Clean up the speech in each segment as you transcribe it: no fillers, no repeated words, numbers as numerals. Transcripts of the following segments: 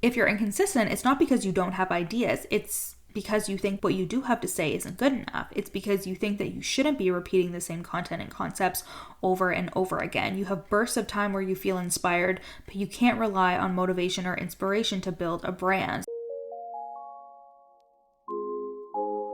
If you're inconsistent, it's not because you don't have ideas. It's because you think what you do have to say isn't good enough. It's because you think that you shouldn't be repeating the same content and concepts over and over again. You have bursts of time where you feel inspired, but you can't rely on motivation or inspiration to build a brand.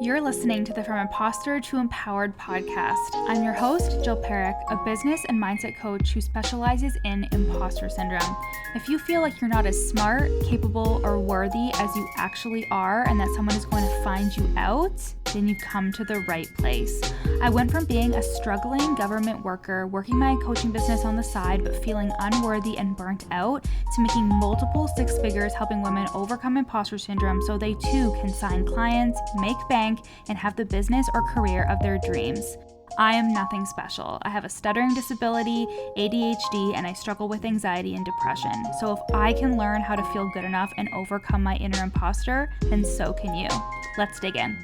You're listening to the From Imposter to Empowered podcast. I'm your host, Jill Perrick, a business and mindset coach who specializes in imposter syndrome. If you feel like you're not as smart, capable, or worthy as you actually are, and that someone is going to find you out, then you've come to the right place. I went from being a struggling government worker, working my coaching business on the side, but feeling unworthy and burnt out, to making multiple six figures helping women overcome imposter syndrome so they too can sign clients, make bank, and have the business or career of their dreams. I am nothing special. I have a stuttering disability, ADHD, and I struggle with anxiety and depression. So if I can learn how to feel good enough and overcome my inner imposter, then so can you. Let's dig in.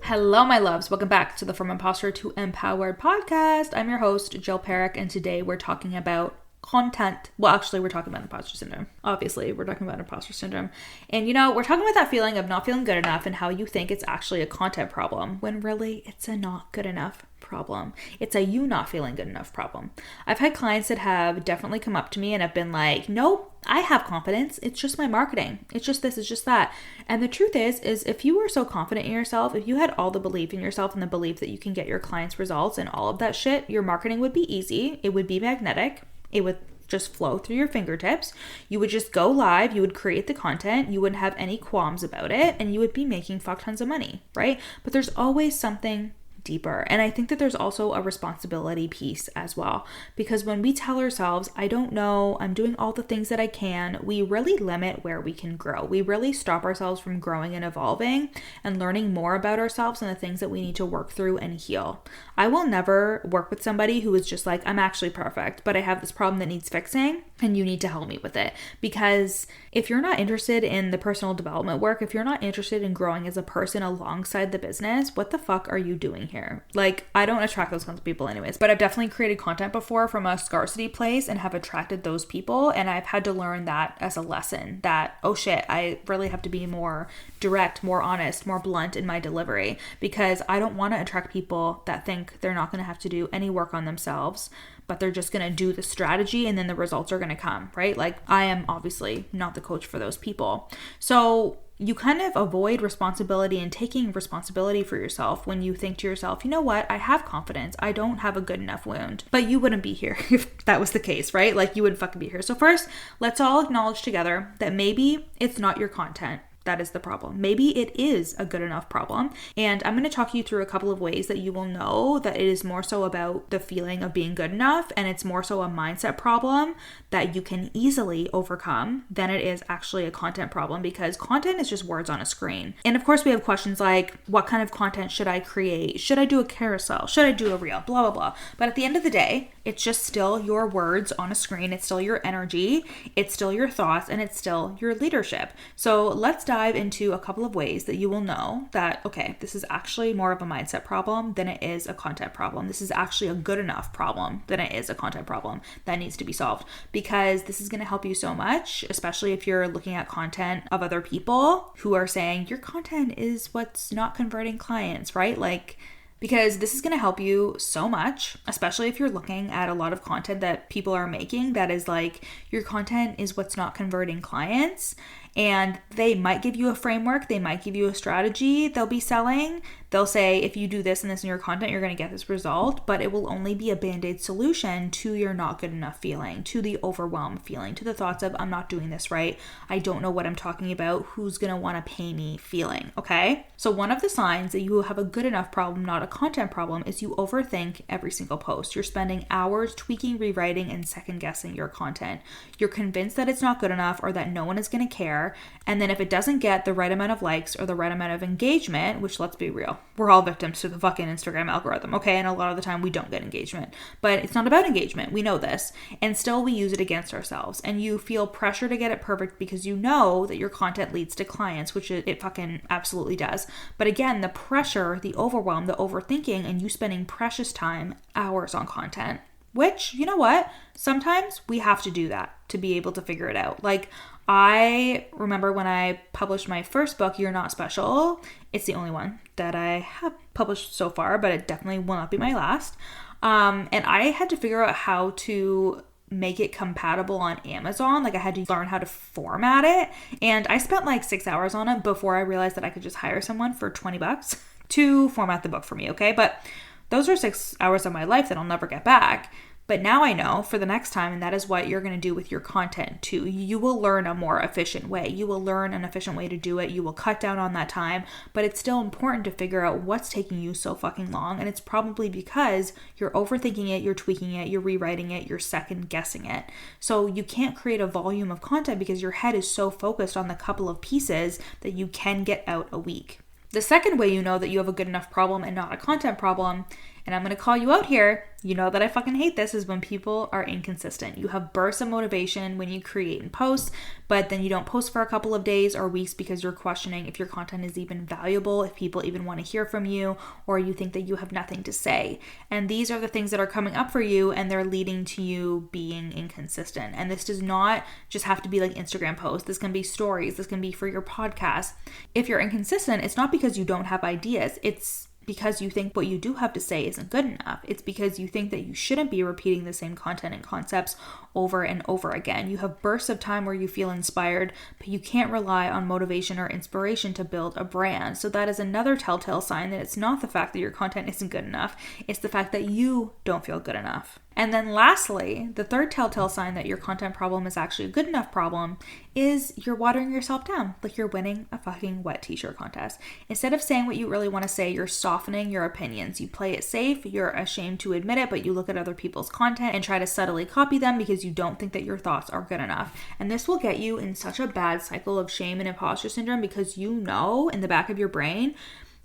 Hello, my loves. Welcome back to the From Imposter to Empowered podcast. I'm your host, Jill Perrick, and today we're talking about content. Well, actually, we're talking about imposter syndrome. Obviously, we're talking about imposter syndrome. And we're talking about that feeling of not feeling good enough and how you think it's actually a content problem when really it's a not good enough problem. It's a you not feeling good enough problem. I've had clients that have definitely come up to me and have been like, nope, I have confidence. It's just my marketing. It's just this, it's just that. And the truth is if you were so confident in yourself, if you had all the belief in yourself and the belief that you can get your clients results and all of that shit, your marketing would be easy. It would be magnetic. It would just flow through your fingertips. You would just go live. You would create the content. You wouldn't have any qualms about it. And you would be making fuck tons of money, right? But there's always something deeper. And I think that there's also a responsibility piece as well. Because when we tell ourselves, I don't know, I'm doing all the things that I can, we really limit where we can grow. We really stop ourselves from growing and evolving and learning more about ourselves and the things that we need to work through and heal. I will never work with somebody who is just like, I'm actually perfect, but I have this problem that needs fixing and you need to help me with it. Because if you're not interested in the personal development work, if you're not interested in growing as a person alongside the business, what the fuck are you doing here? Like, I don't attract those kinds of people anyways, but I've definitely created content before from a scarcity place and have attracted those people. And I've had to learn that as a lesson that, oh shit, I really have to be more direct, more honest, more blunt in my delivery, because I don't want to attract people that think they're not going to have to do any work on themselves, but they're just going to do the strategy and then the results are going to come, right? Like, I am obviously not the coach for those people. So you kind of avoid responsibility and taking responsibility for yourself when you think to yourself, you know what, I have confidence. I don't have a good enough wound. But you wouldn't be here if that was the case, right? Like, you wouldn't fucking be here. So first, let's all acknowledge together that maybe it's not your content that is the problem. Maybe it is a good enough problem. And I'm going to talk you through a couple of ways that you will know that it is more so about the feeling of being good enough, and it's more so a mindset problem that you can easily overcome than it is actually a content problem, because content is just words on a screen. And of course, we have questions like, what kind of content should I create? Should I do a carousel? Should I do a reel? Blah, blah, blah. But at the end of the day, it's just still your words on a screen. It's still your energy. It's still your thoughts, and it's still your leadership. So let's dive into a couple of ways that you will know that, okay, this is actually more of a mindset problem than it is a content problem. This is actually a good enough problem than it is a content problem that needs to be solved, because this is going to help you so much, especially if you're looking at content of other people who are saying your content is what's not converting clients, right? Like, because this is going to help you so much, especially if you're looking at a lot of content that people are making that is like, your content is what's not converting clients. And they might give you a framework, they might give you a strategy they'll be selling. They'll say, if you do this and this in your content, you're going to get this result, but it will only be a band-aid solution to your not good enough feeling, to the overwhelmed feeling, to the thoughts of, I'm not doing this right, I don't know what I'm talking about, who's going to want to pay me feeling, okay? So one of the signs that you have a good enough problem, not a content problem, is you overthink every single post. You're spending hours tweaking, rewriting, and second-guessing your content. You're convinced that it's not good enough or that no one is going to care, and then if it doesn't get the right amount of likes or the right amount of engagement, which, let's be real, we're all victims to the fucking Instagram algorithm, okay? And a lot of the time we don't get engagement, but it's not about engagement. We know this, and still we use it against ourselves, and you feel pressure to get it perfect because you know that your content leads to clients, which it fucking absolutely does. But again, the pressure, the overwhelm, the overthinking, and you spending precious time, hours on content, which, you know what? Sometimes we have to do that to be able to figure it out. Like, I remember when I published my first book, You're Not Special. It's the only one that I have published so far, but it definitely will not be my last. And I had to figure out how to make it compatible on Amazon. Like I had to learn how to format it. And I spent like 6 hours on it before I realized that I could just hire someone for $20 to format the book for me, okay? But those are 6 hours of my life that I'll never get back. But now I know for the next time, and that is what you're going to do with your content too. You will learn a more efficient way. You will learn an efficient way to do it. You will cut down on that time, but it's still important to figure out what's taking you so fucking long. And it's probably because you're overthinking it, you're tweaking it, you're rewriting it, you're second guessing it. So you can't create a volume of content because your head is so focused on the couple of pieces that you can get out a week. The second way you know that you have a good enough problem and not a content problem, and I'm going to call you out here, you know that I fucking hate this, is when people are inconsistent. You have bursts of motivation when you create and post, but then you don't post for a couple of days or weeks because you're questioning if your content is even valuable, if people even want to hear from you, or you think that you have nothing to say. And these are the things that are coming up for you, and they're leading to you being inconsistent. And this does not just have to be like Instagram posts. This can be stories. This can be for your podcast. If you're inconsistent, it's not because you don't have ideas. It's because you think what you do have to say isn't good enough. It's because you think that you shouldn't be repeating the same content and concepts over and over again. You have bursts of time where you feel inspired, but you can't rely on motivation or inspiration to build a brand. So that is another telltale sign that it's not the fact that your content isn't good enough. It's the fact that you don't feel good enough. And then lastly, the third telltale sign that your content problem is actually a good enough problem is you're watering yourself down, like you're winning a fucking wet t-shirt contest. Instead of saying what you really want to say, you're softening your opinions. You play it safe, you're ashamed to admit it, but you look at other people's content and try to subtly copy them because you don't think that your thoughts are good enough. And this will get you in such a bad cycle of shame and imposter syndrome because you know in the back of your brain,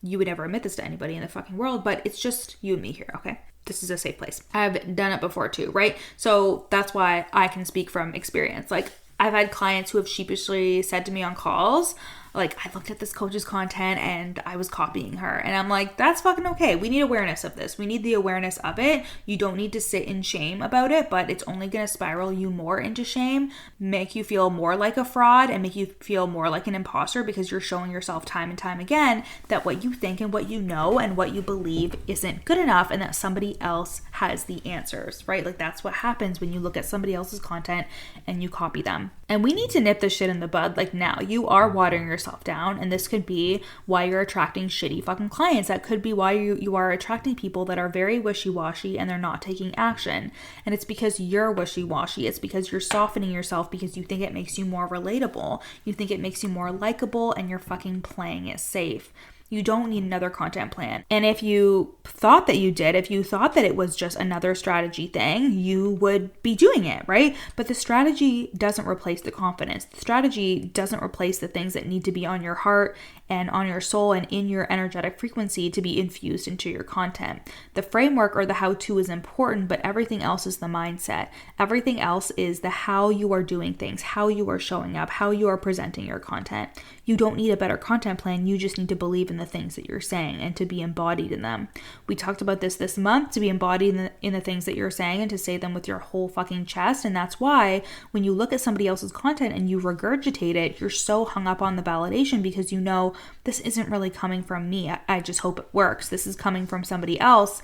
you would never admit this to anybody in the fucking world, but it's just you and me here, okay? This is a safe place. I've done it before too, right? So that's why I can speak from experience. Like I've had clients who have sheepishly said to me on calls, like, I looked at this coach's content and I was copying her. And I'm like, that's fucking okay. We need awareness of this. We need the awareness of it. You don't need to sit in shame about it, but it's only going to spiral you more into shame, make you feel more like a fraud, and make you feel more like an imposter because you're showing yourself time and time again that what you think and what you know and what you believe isn't good enough and that somebody else has the answers, right? Like that's what happens when you look at somebody else's content and you copy them. And we need to nip this shit in the bud. Like now you are watering yourself down, and this could be why you're attracting shitty fucking clients. That could be why you are attracting people that are very wishy-washy and they're not taking action. And it's because you're wishy-washy. It's because you're softening yourself because you think it makes you more relatable. You think it makes you more likable, and you're fucking playing it safe. You don't need another content plan. And if you thought that you did, if you thought that it was just another strategy thing, you would be doing it, right? But the strategy doesn't replace the confidence. The strategy doesn't replace the things that need to be on your heart and on your soul and in your energetic frequency to be infused into your content. The framework or the how-to is important, but everything else is the mindset. Everything else is the how you are doing things, how you are showing up, how you are presenting your content. You don't need a better content plan. You just need to believe in the things that you're saying and to be embodied in them. We talked about this month, to be embodied in the things that you're saying and to say them with your whole fucking chest. And that's why when you look at somebody else's content and you regurgitate it, you're so hung up on the validation because you know this isn't really coming from me. I just hope it works. This is coming from somebody else.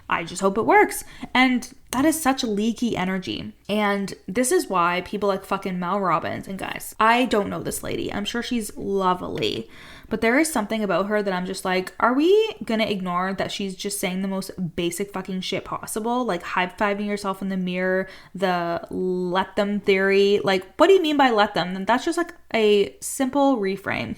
I just hope it works. And that is such leaky energy. And this is why people like fucking Mel Robbins, and guys, I don't know this lady. I'm sure she's lovely, but there is something about her that I'm just like, are we gonna ignore that she's just saying the most basic fucking shit possible? Like high-fiving yourself in the mirror, the let them theory. Like, what do you mean by let them? And that's just like a simple reframe.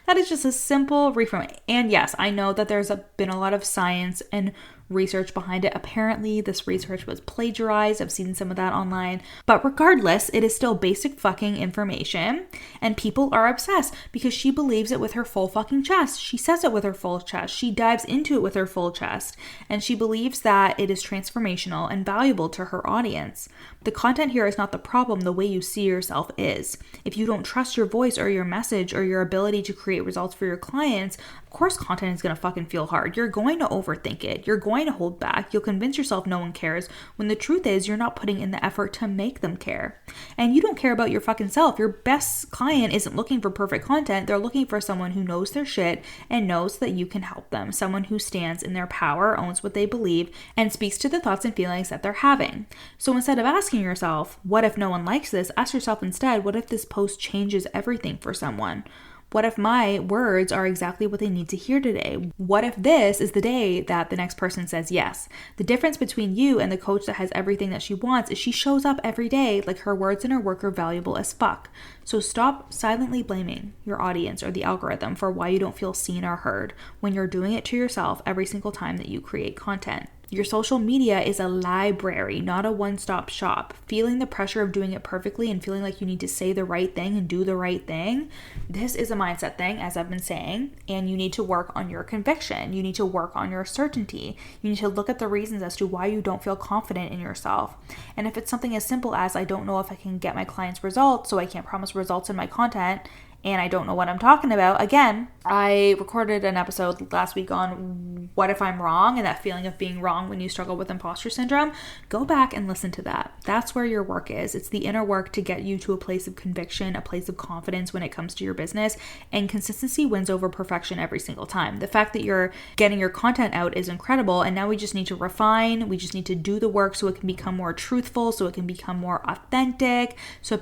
That is just a simple reframe. And yes, I know that there's been a lot of science and research behind it. Apparently, this research was plagiarized. I've seen some of that online. But regardless, it is still basic fucking information. And people are obsessed because she believes it with her full fucking chest. She says it with her full chest. She dives into it with her full chest. And she believes that it is transformational and valuable to her audience. The content here is not the problem, the way you see yourself is. If you don't trust your voice or your message or your ability to create results for your clients, of course content is going to fucking feel hard. You're going to overthink it. You're going to hold back. You'll convince yourself no one cares, when the truth is you're not putting in the effort to make them care. And you don't care about your fucking self. Your best client isn't looking for perfect content. They're looking for someone who knows their shit and knows that you can help them. Someone who stands in their power, owns what they believe, and speaks to the thoughts and feelings that they're having. So instead of asking yourself, what if no one likes this? Ask yourself instead, what if this post changes everything for someone? What if my words are exactly what they need to hear today? What if this is the day that the next person says yes? The difference between you and the coach that has everything that she wants is she shows up every day like her words and her work are valuable as fuck. So stop silently blaming your audience or the algorithm for why you don't feel seen or heard when you're doing it to yourself every single time that you create content. Your social media is a library, not a one-stop shop. Feeling the pressure of doing it perfectly and feeling like you need to say the right thing and do the right thing, this is a mindset thing, as I've been saying, and you need to work on your conviction. You need to work on your certainty. You need to look at the reasons as to why you don't feel confident in yourself. And if it's something as simple as, I don't know if I can get my clients results, so I can't promise results in my content, and I don't know what I'm talking about. Again, I recorded an episode last week on what if I'm wrong and that feeling of being wrong when you struggle with imposter syndrome. Go back and listen to that. That's where your work is. It's the inner work to get you to a place of conviction, a place of confidence when it comes to your business, and consistency wins over perfection every single time. The fact that you're getting your content out is incredible, and now we just need to refine. We just need to do the work so it can become more truthful, so it can become more authentic, so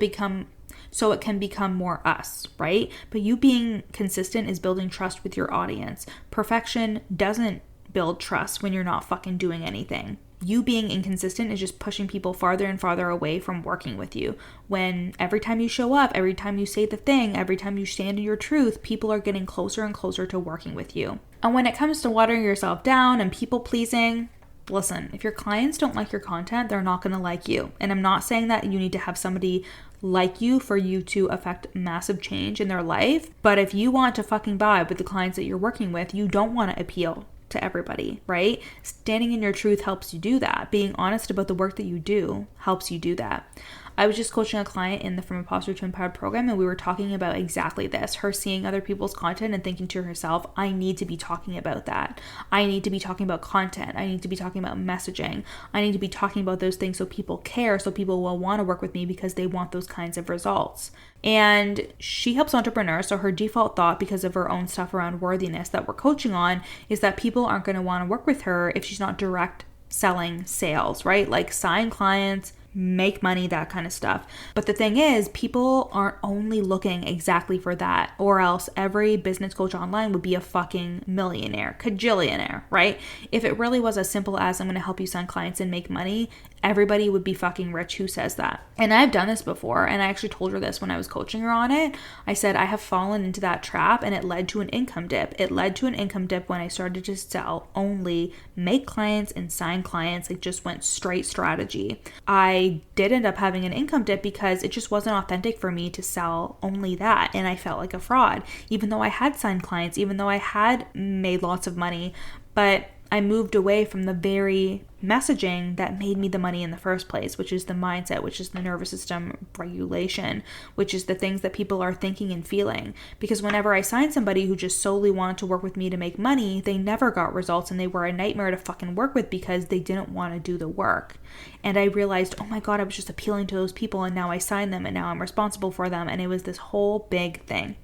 it can become more us, right? But you being consistent is building trust with your audience. Perfection doesn't build trust when you're not fucking doing anything. You being inconsistent is just pushing people farther and farther away from working with you. When every time you show up, every time you say the thing, every time you stand in your truth, people are getting closer and closer to working with you. And when it comes to watering yourself down and people pleasing, listen, if your clients don't like your content, they're not going to like you. And I'm not saying that you need to have somebody like you for you to affect massive change in their life. But if you want to fucking vibe with the clients that you're working with, you don't want to appeal to everybody, right? Standing in your truth helps you do that. Being honest about the work that you do helps you do that. I was just coaching a client in the From Imposter to Empowered program, and we were talking about exactly this. Her seeing other people's content and thinking to herself, I need to be talking about that. I need to be talking about content. I need to be talking about messaging. I need to be talking about those things so people care, so people will want to work with me because they want those kinds of results. And she helps entrepreneurs, so her default thought, because of her own stuff around worthiness that we're coaching on, is that people aren't going to want to work with her if she's not direct selling sales, right? Like sign clients, make money, that kind of stuff. But the thing is, people aren't only looking exactly for that, or else every business coach online would be a fucking millionaire, cajillionaire, right? If it really was as simple as I'm going to help you sign clients and make money, everybody would be fucking rich who says that. And I've done this before, and I actually told her this when I was coaching her on it. I said, I have fallen into that trap, and it led to an income dip. It led to an income dip when I started to sell only make clients and sign clients. It just went straight strategy. I did end up having an income dip because it just wasn't authentic for me to sell only that, and I felt like a fraud, even though I had signed clients, even though I had made lots of money. But I moved away from the very messaging that made me the money in the first place, which is the mindset, which is the nervous system regulation, which is the things that people are thinking and feeling. Because whenever I signed somebody who just solely wanted to work with me to make money, they never got results, and they were a nightmare to fucking work with because they didn't want to do the work. And I realized, oh my God, I was just appealing to those people, and now I signed them, and now I'm responsible for them. And it was this whole big thing.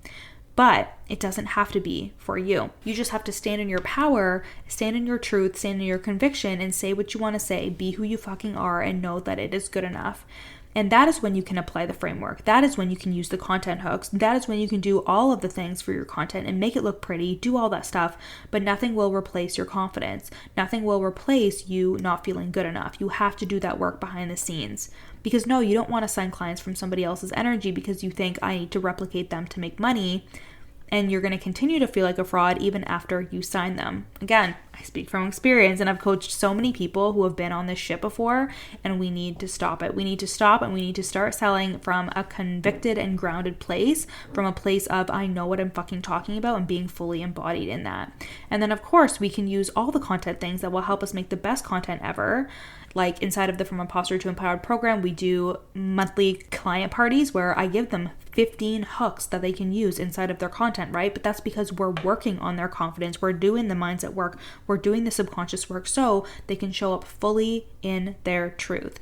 But it doesn't have to be for you. You just have to stand in your power, stand in your truth, stand in your conviction, and say what you want to say, be who you fucking are, and know that it is good enough. And that is when you can apply the framework. That is when you can use the content hooks. That is when you can do all of the things for your content and make it look pretty, do all that stuff, but nothing will replace your confidence. Nothing will replace you not feeling good enough. You have to do that work behind the scenes. Because no, you don't want to sign clients from somebody else's energy because you think I need to replicate them to make money. And you're going to continue to feel like a fraud even after you sign them. Again, I speak from experience, and I've coached so many people who have been on this shit before, and we need to stop it. We need to stop, and we need to start selling from a convicted and grounded place, from a place of I know what I'm fucking talking about and being fully embodied in that. And then of course we can use all the content things that will help us make the best content ever. Like inside of the From Imposter to Empowered program, we do monthly client parties where I give them 15 hooks that they can use inside of their content, right? But that's because we're working on their confidence. We're doing the mindset work. We're doing the subconscious work so they can show up fully in their truth.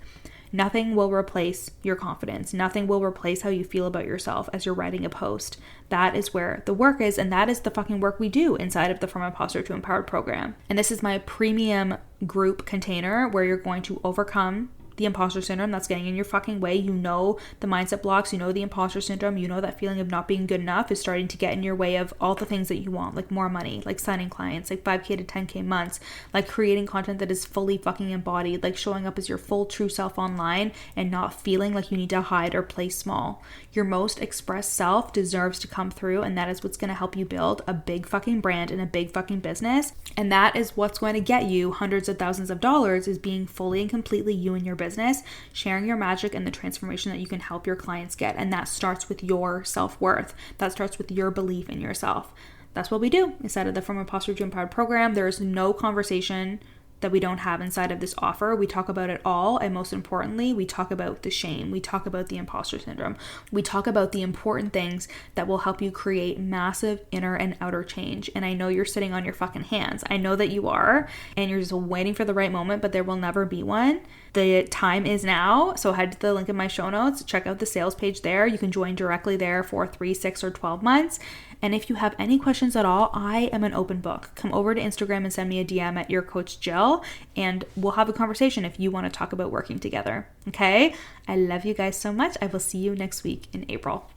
Nothing will replace your confidence. Nothing will replace how you feel about yourself as you're writing a post. That is where the work is, and that is the fucking work we do inside of the From Imposter to Empowered program. And this is my premium group container where you're going to overcome the imposter syndrome that's getting in your fucking way. You know the mindset blocks, you know the imposter syndrome, you know that feeling of not being good enough is starting to get in your way of all the things that you want, like more money, like signing clients, like 5K to 10K months, like creating content that is fully fucking embodied, like showing up as your full true self online and not feeling like you need to hide or play small. Your most expressed self deserves to come through, and that is what's going to help you build a big fucking brand and a big fucking business. And that is what's going to get you hundreds of thousands of dollars, is being fully and completely you and your business, sharing your magic and the transformation that you can help your clients get. And that starts with your self-worth. That starts with your belief in yourself. That's what we do inside of the From Imposter to Empowered program. There is no conversation that we don't have inside of this offer. We talk about it all, and most importantly, we talk about the shame. We talk about the imposter syndrome. We talk about the important things that will help you create massive inner and outer change. And I know you're sitting on your fucking hands. I know that you are, and you're just waiting for the right moment, but there will never be one. The time is now. So head to the link in my show notes, check out the sales page there. You can join directly there for 3, 6, or 12 months. And if you have any questions at all, I am an open book. Come over to Instagram and send me a DM at YourCoachJill, and we'll have a conversation if you want to talk about working together. Okay? I love you guys so much. I will see you next week in April.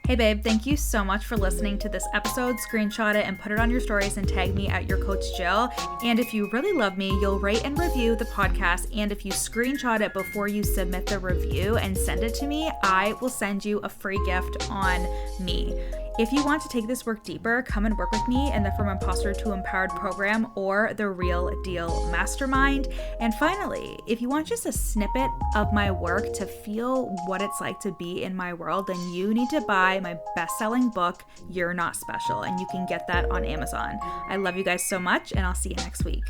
Hey babe, thank you so much for listening to this episode. Screenshot it and put it on your stories and tag me at YourCoachJill. And if you really love me, you'll rate and review the podcast. And if you screenshot it before you submit the review and send it to me, I will send you a free gift on me. If you want to take this work deeper, come and work with me in the From Imposter to Empowered program or the Real Deal Mastermind. And finally, if you want just a snippet of my work to feel what it's like to be in my world, then you need to buy my best-selling book, You're Not Special, and you can get that on Amazon. I love you guys so much, and I'll see you next week.